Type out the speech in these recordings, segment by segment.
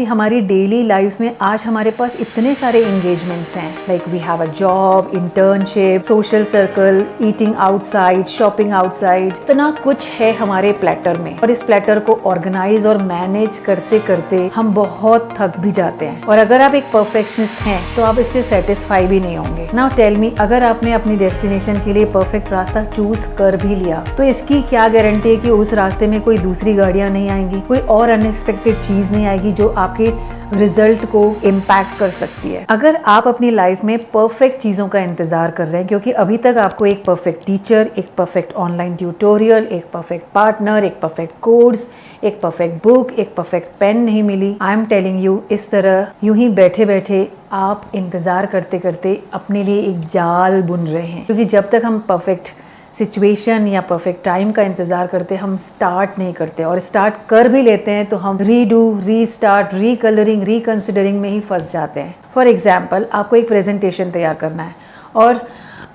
हमारी daily life में आज हमारे पास इतने सारे एंगेजमेंट्स हैं, like we have a job, internship, social circle, eating outside, shopping outside, इतना कुछ है हमारे प्लेटर में। और इस प्लेटर को ऑर्गेनाइज और मैनेज करते करते हम बहुत थक भी जाते हैं। और अगर आप एक परफेक्शनिस्ट हैं तो आप इससे सेटिस्फाई भी नहीं होंगे। नाउ टेल मी, अगर आपने अपनी डेस्टिनेशन के लिए परफेक्ट रास्ता चूज कर भी लिया तो इसकी क्या गारंटी है कि उस रास्ते में कोई दूसरी गाड़ियां नहीं आएंगी, कोई और अनएक्सपेक्टेड चीज नहीं आएगी जो आपके रिजल्ट को इम्पैक्ट कर सकती है। अगर आप अपनी लाइफ में परफेक्ट चीज़ों का इंतजार कर रहे हैं, क्योंकि अभी तक आपको एक परफेक्ट टीचर, एक परफेक्ट ऑनलाइन ट्यूटोरियल, एक परफेक्ट पार्टनर, एक परफेक्ट कोर्स, एक परफेक्ट बुक, एक परफेक्ट पेन नहीं मिली, आई एम टेलिंग यू, इस तरह यूं ही बैठे बैठे आप इंतज़ार करते करते अपने लिए एक जाल बुन रहे हैं। क्योंकि जब तक हम परफेक्ट सिचुएशन या परफेक्ट टाइम का इंतज़ार करते हम स्टार्ट नहीं करते, और स्टार्ट कर भी लेते हैं तो हम रीडू, रीस्टार्ट, रीकलरिंग, रिकंसिडरिंग में ही फंस जाते हैं। फॉर एग्जाम्पल, आपको एक प्रेजेंटेशन तैयार करना है और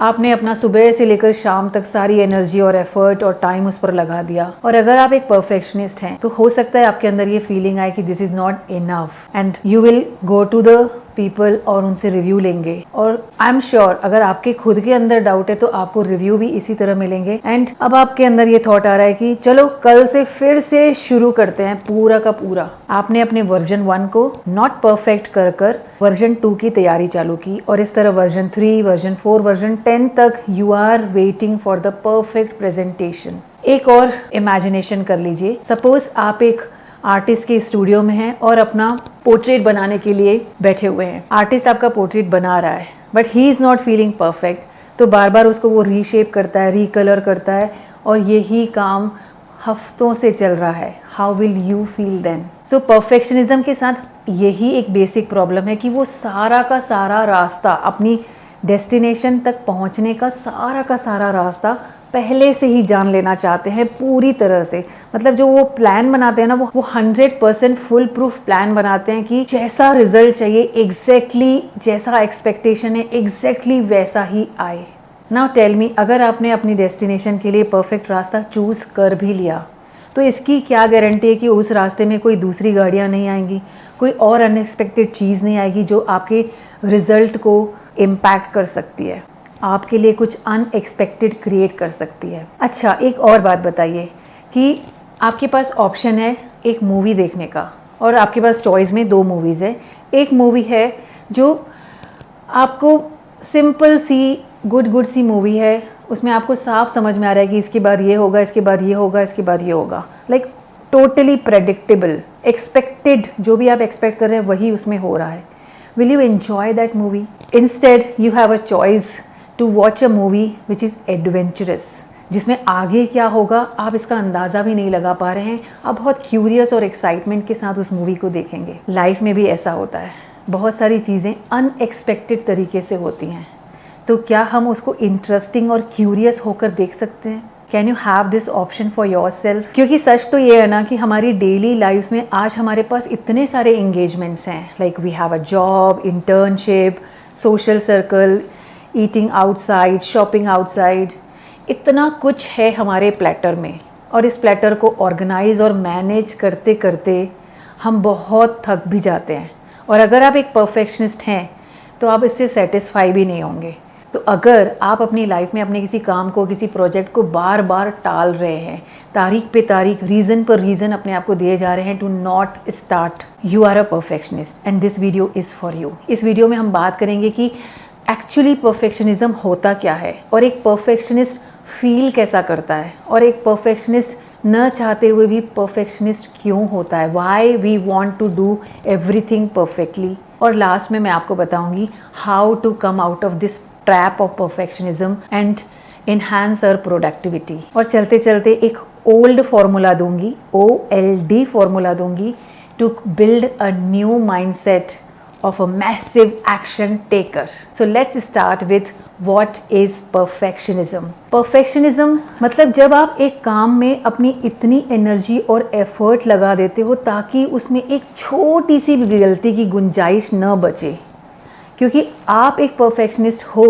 आपने अपना सुबह से लेकर शाम तक सारी एनर्जी और एफर्ट और टाइम उस पर लगा दिया। और अगर आप एक परफेक्शनिस्ट हैं तो हो सकता है आपके अंदर ये फीलिंग आए कि this is not enough and you will go to the people और उनसे रिव्यू लेंगे। और आई एम श्योर अगर आपके खुद के अंदर डाउट है तो आपको रिव्यू भी इसी तरह मिलेंगे। एंड अब आपके अंदर ये थॉट आ रहा है कि चलो कल से फिर से शुरू करते हैं पूरा का पूरा। आपने अपने वर्जन 1 को नॉट परफेक्ट कर कर वर्जन 2 की तैयारी चालू की, और इस तरह वर्जन 3, वर्जन 4, वर्जन 10 तक you are waiting for the perfect presentation. एक और इमेजिनेशन कर लीजिए, सपोज आप एक आर्टिस्ट के स्टूडियो में हैं और अपना पोर्ट्रेट बनाने के लिए बैठे हुए हैं। आर्टिस्ट आपका पोर्ट्रेट बना रहा है but he is not feeling perfect, तो बार बार उसको वो रीशेप करता है, रीकलर करता है, और यही काम हफ्तों से चल रहा है। How will you feel then? So perfectionism के साथ यही एक बेसिक प्रॉब्लम है कि वो सारा का सारा रास्ता, अपनी डेस्टिनेशन तक पहुंचने का सारा रास्ता पहले से ही जान लेना चाहते हैं पूरी तरह से। मतलब जो वो प्लान बनाते हैं ना, वो 100% फुल प्रूफ प्लान बनाते हैं कि जैसा रिजल्ट चाहिए, एग्जैक्टली जैसा एक्सपेक्टेशन है, एग्जैक्टली वैसा ही आए। नाउ टेल मी, अगर आपने अपनी डेस्टिनेशन के लिए परफेक्ट रास्ता चूज कर भी लिया तो इसकी क्या गारंटी है कि उस रास्ते में कोई दूसरी गाड़ियाँ नहीं आएंगी, कोई और अनएक्सपेक्टेड चीज़ नहीं आएगी जो आपके रिजल्ट को इम्पैक्ट कर सकती है, आपके लिए कुछ अनएक्सपेक्टेड क्रिएट कर सकती है। अच्छा, एक और बात बताइए कि आपके पास ऑप्शन है एक मूवी देखने का, और आपके पास चॉइस में 2 मूवीज़ है। एक मूवी है जो आपको सिंपल सी गुड सी मूवी है, उसमें आपको साफ समझ में आ रहा है कि इसके बाद ये होगा, इसके बाद ये होगा, इसके बाद ये होगा, लाइक टोटली प्रेडिक्टेबल, एक्सपेक्टेड, जो भी आप एक्सपेक्ट कर रहे हैं वही उसमें हो रहा है। Will you enjoy that movie? Instead you have a choice to watch a movie which is adventurous, जिसमें आगे क्या होगा आप इसका अंदाज़ा भी नहीं लगा पा रहे हैं। आप बहुत क्यूरियस और एक्साइटमेंट के साथ उस मूवी को देखेंगे। लाइफ में भी ऐसा होता है, बहुत सारी चीज़ें अनएक्सपेक्टेड तरीके से होती हैं, तो क्या हम उसको इंटरेस्टिंग और क्यूरियस होकर देख सकते हैं? Can you have this option for your self? क्योंकि सच तो ये है ना कि हमारी डेली लाइफ में आज हमारे पास इतने सारे एंगेजमेंट्स हैं, like we have a job, internship, social circle, eating outside, shopping outside, इतना कुछ है हमारे प्लेटर में। और इस प्लेटर को ऑर्गेनाइज और मैनेज करते करते हम बहुत थक भी जाते हैं। और अगर आप एक परफेक्शनिस्ट हैं तो आप इससे सेटिस्फाई भी नहीं होंगे। तो अगर आप अपनी लाइफ में अपने किसी काम को, किसी प्रोजेक्ट को बार बार टाल रहे हैं, तारीख पे तारीख, रीज़न पर रीज़न अपने आप को दिए जा रहे हैं to not start, you are a perfectionist and this video is for you. इस वीडियो में हम बात करेंगे कि एक्चुअली परफेक्शनिज्म होता क्या है, और एक परफेक्शनिस्ट फील कैसा करता है, और एक परफेक्शनिस्ट न चाहते हुए भी परफेक्शनिस्ट क्यों होता है, why we want to do everything perfectly. और लास्ट में मैं आपको बताऊंगी how to come out of this trap of perfectionism and enhance our productivity. और चलते चलते एक ओल्ड फॉर्मूला दूंगी, OLD फॉर्मूला दूंगी, to build a new mindset of a massive action taker. So let's start with what is perfectionism. Perfectionism मतलब जब आप एक काम में अपनी इतनी एनर्जी और एफर्ट लगा देते हो ताकि उसमें एक छोटी सी भी गलती की गुंजाइश न बचे। क्योंकि आप एक परफेक्शनिस्ट हो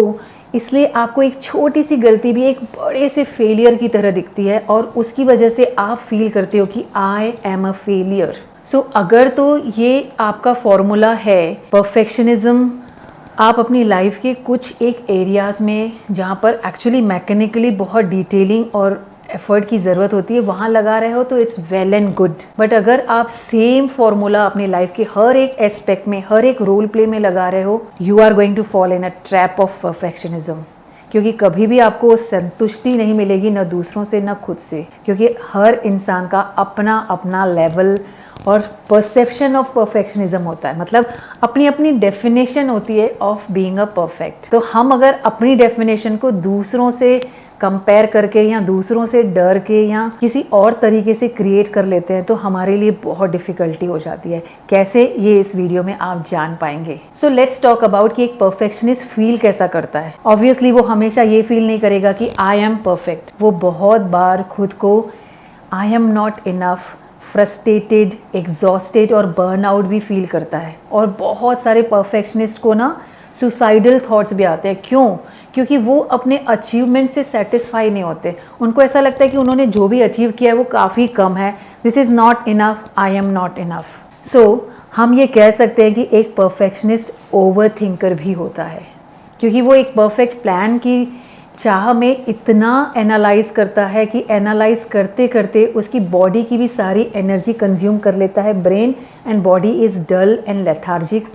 इसलिए आपको एक छोटी सी गलती भी एक बड़े से फेलियर की तरह दिखती है और उसकी वजह से आप फील करते हो कि आई एम अ फेलियर। सो अगर तो ये आपका फॉर्मूला है परफेक्शनिज्म, आप अपनी लाइफ के कुछ एक एरियाज़ में जहाँ पर एक्चुअली मैकेनिकली बहुत डिटेलिंग और एफर्ट की ज़रूरत होती है वहाँ लगा रहे हो तो it's well and good. But अगर आप सेम फॉर्मूला अपनी लाइफ के हर एक एस्पेक्ट में, हर एक रोल प्ले में लगा रहे हो, you are going to fall in a trap of perfectionism. क्योंकि कभी भी आपको संतुष्टि नहीं मिलेगी, न दूसरों से न खुद से, क्योंकि हर इंसान का अपना अपना लेवल और परसेप्शन ऑफ परफेक्शनिज्म होता है। मतलब अपनी अपनी डेफिनेशन होती है ऑफ बीइंग अ परफेक्ट। तो हम अगर अपनी डेफिनेशन को दूसरों से कंपेयर करके या दूसरों से डर के या किसी और तरीके से क्रिएट कर लेते हैं तो हमारे लिए बहुत डिफ़िकल्टी हो जाती है। कैसे, ये इस वीडियो में आप जान पाएंगे। सो लेट्स टॉक अबाउट कि एक परफेक्शनिस्ट फील कैसा करता है। ऑब्वियसली वो हमेशा ये फील नहीं करेगा कि आई एम परफेक्ट। वो बहुत बार खुद को आई am not enough, frustrated, exhausted और बर्नआउट भी फील करता है। और बहुत सारे परफेक्शनिस्ट को ना सुसाइडल थॉट्स भी आते हैं। क्यों? क्योंकि वो अपने अचीवमेंट से सेटिस्फाई नहीं होते। उनको ऐसा लगता है कि उन्होंने जो भी अचीव किया है वो काफ़ी कम है, this is not enough, I am not enough. So हम ये कह सकते हैं कि एक परफेक्शनिस्ट ओवर थिंकर भी होता है, क्योंकि वो एक परफेक्ट प्लान की चाह में इतना एनालाइज करता है कि एनालाइज करते करते उसकी बॉडी की भी सारी एनर्जी कंज्यूम कर लेता है। Brain and body is dull and lethargic.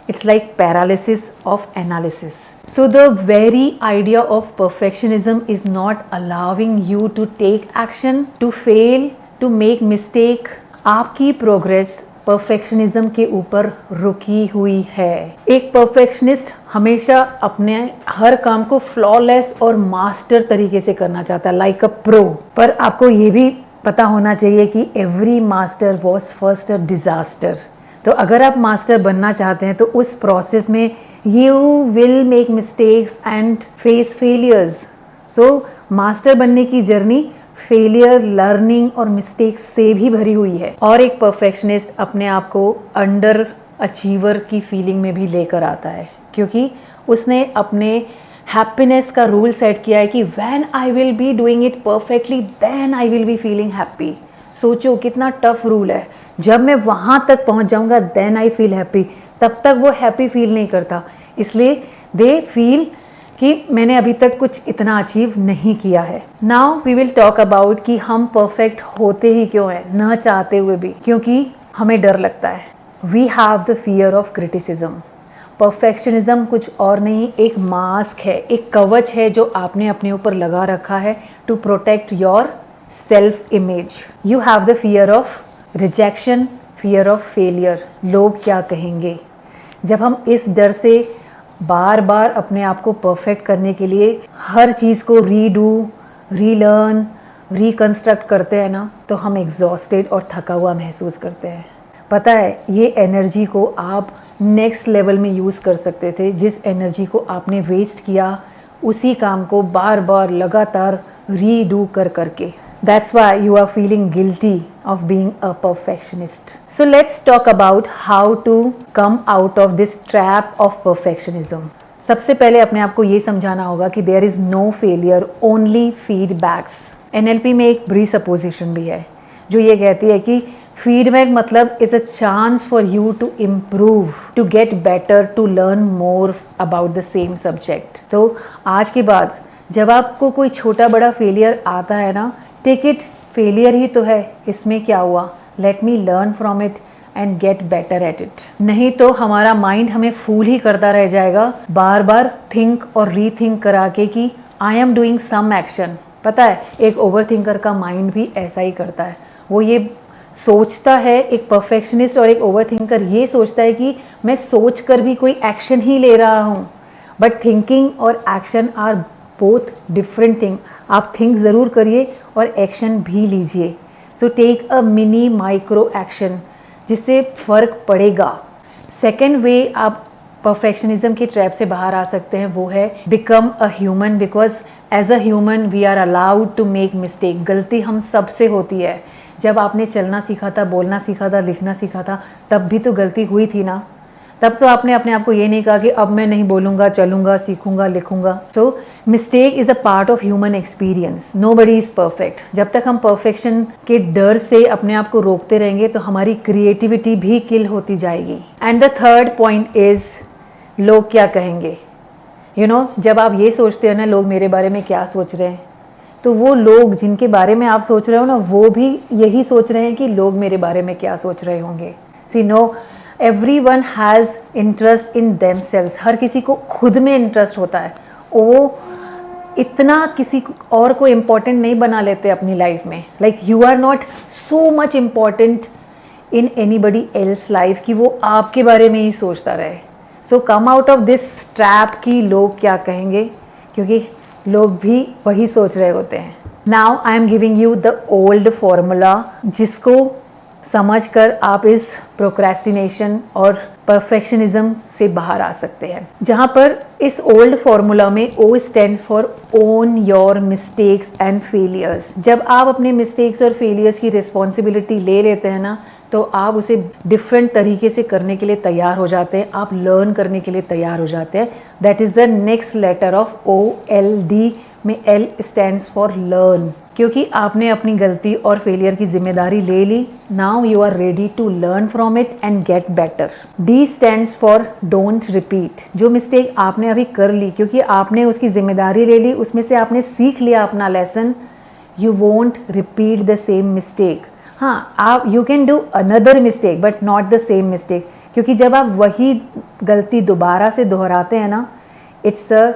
It's like paralysis of analysis. So the very idea of perfectionism is not allowing you to take action, to fail, to make mistake. आपकी progress perfectionism के ऊपर रुकी हुई है। एक perfectionist हमेशा अपने हर काम को फ्लॉलेस और मास्टर तरीके से करना चाहता है, लाइक अ प्रो। पर आपको ये भी पता होना चाहिए कि every master was first a disaster. तो अगर आप मास्टर बनना चाहते हैं तो उस प्रोसेस में you will make mistakes and face failures. So master बनने की जर्नी फेलियर, लर्निंग और मिस्टेक्स से भी भरी हुई है। और एक परफेक्शनिस्ट अपने आप को अंडर अचीवर की फीलिंग में भी लेकर आता है, क्योंकि उसने अपने हैप्पीनेस का रूल सेट किया है कि when I will be doing it perfectly then I will be feeling happy. सोचो कितना टफ रूल है। जब मैं वहाँ तक पहुँच जाऊँगा देन आई फील हैप्पी, तब तक वो हैप्पी फील नहीं करता। इसलिए दे फील कि मैंने अभी तक कुछ इतना अचीव नहीं किया है। Now we will talk about कि हम परफेक्ट होते ही क्यों हैं, न चाहते हुए भी, क्योंकि हमें डर लगता है। We have the fear of criticism. Perfectionism कुछ और नहीं, एक मास्क है, एक कवच है जो आपने अपने ऊपर लगा रखा है to protect your self image. You have the fear of rejection, fear of failure, लोग क्या कहेंगे। जब हम इस डर से बार बार अपने आप को परफेक्ट करने के लिए हर चीज़ को रीडू, रीलर्न, रिकंस्ट्रक्ट करते हैं ना, तो हम एग्जॉस्टेड और थका हुआ महसूस करते हैं। पता है, ये एनर्जी को आप नेक्स्ट लेवल में यूज़ कर सकते थे। जिस एनर्जी को आपने वेस्ट किया उसी काम को बार बार लगातार रीडू कर करके। That's why you are feeling guilty of being a perfectionist. So let's talk about how to come out of this trap of perfectionism. सबसे पहले अपने आप को ये समझाना होगा कि there is no failure, only feedbacks. NLP में एक presupposition भी है जो ये कहती है कि फीडबैक मतलब is a chance for you to improve, to get better, to learn more about the same subject. तो आज के बाद जब आपको कोई छोटा बड़ा फेलियर आता है ना, टेक इट, फेलियर ही तो है, इसमें क्या हुआ, let me learn from it and get better at it. नहीं तो हमारा माइंड हमें फूल ही करता रह जाएगा, बार बार थिंक और रीथिंक करा के कि I am doing some action. पता है, एक ओवर थिंकर का माइंड भी ऐसा ही करता है। वो ये सोचता है, एक परफेक्शनिस्ट और एक ओवर थिंकर ये सोचता है कि मैं सोच कर भी कोई एक्शन ही ले रहा हूँ। बट थिंकिंग और action are both different thing. आप थिंक ज़रूर करिए और एक्शन भी लीजिए। So take a mini micro action जिससे फ़र्क पड़ेगा। सेकेंड वे आप परफेक्शनिज्म के ट्रैप से बाहर आ सकते हैं वो है become a human, because as a human we are allowed to make mistake. गलती हम सबसे होती है। जब आपने चलना सीखा था, बोलना सीखा था, लिखना सीखा था, तब भी तो गलती हुई थी ना। तब तो आपने अपने आप को ये नहीं कहा कि अब मैं नहीं बोलूँगा, चलूँगा, सीखूँगा, लिखूँगा। So mistake is a part of human experience, nobody is perfect. जब तक हम परफेक्शन के डर से अपने आप को रोकते रहेंगे तो हमारी क्रिएटिविटी भी किल होती जाएगी। And the third point is लोग क्या कहेंगे। जब आप ये सोचते हो ना लोग मेरे बारे में क्या सोच रहे हैं, तो वो लोग जिनके बारे में आप सोच रहे हो ना वो भी यही सोच रहे हैं कि लोग मेरे बारे में क्या सोच रहे होंगे। See no, everyone has interest in themselves. हर किसी को खुद में इंटरेस्ट होता है। वो इतना किसी और को इम्पोर्टेंट नहीं बना लेते अपनी लाइफ में। Like you are not so much important in anybody else life कि वो आपके बारे में ही सोचता रहे। So come out of this trap कि लोग क्या कहेंगे, क्योंकि लोग भी वही सोच रहे होते हैं। Now I am giving you the old formula, जिसको समझ कर आप इस प्रोक्रेस्टिनेशन और परफेक्शनिज्म से बाहर आ सकते हैं। जहाँ पर इस ओल्ड फॉर्मूला में O stand for own your mistakes and failures. जब आप अपने मिस्टेक्स और फेलियर्स की रिस्पॉन्सिबिलिटी ले लेते हैं ना, तो आप उसे डिफरेंट तरीके से करने के लिए तैयार हो जाते हैं, आप लर्न करने के लिए तैयार हो जाते हैं। That is the next letter of OLD में L स्टैंड्स फॉर लर्न, क्योंकि आपने अपनी गलती और फेलियर की जिम्मेदारी ले ली। Now you are ready to learn from it and get better. D stands for don't repeat. जो मिस्टेक आपने अभी कर ली, क्योंकि आपने उसकी जिम्मेदारी ले ली, उसमें से आपने सीख लिया अपना lesson, you won't repeat the same mistake. हाँ, आप you can do another mistake but not the same mistake, क्योंकि जब आप वही गलती दोबारा से दोहराते हैं ना, it's a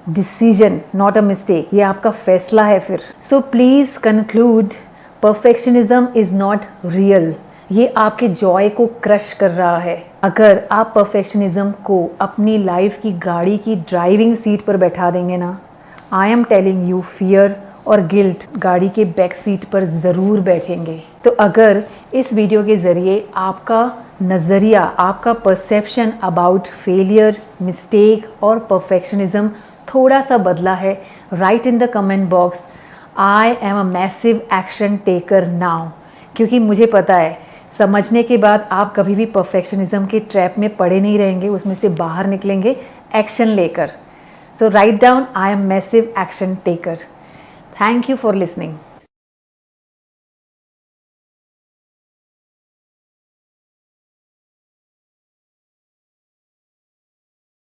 decision not a mistake. ये आपका फैसला है फिर। So please conclude, perfectionism is not real. ये आपके जॉय को क्रश कर रहा है। अगर आप परफेक्शनिज्म को अपनी लाइफ की गाड़ी की ड्राइविंग सीट पर बैठा देंगे ना, I am telling you, fear और गिल्ट गाड़ी के बैक सीट पर ज़रूर बैठेंगे। तो अगर इस वीडियो के ज़रिए आपका नज़रिया, आपका परसेप्शन अबाउट फेलियर, मिस्टेक और परफेक्शनिज्म थोड़ा सा बदला है, right in the comment box I am a massive action taker now. क्योंकि मुझे पता है समझने के बाद आप कभी भी परफेक्शनिज्म के ट्रैप में पड़े नहीं रहेंगे, उसमें से बाहर निकलेंगे एक्शन लेकर। So write down, I am massive action taker. Thank you for listening.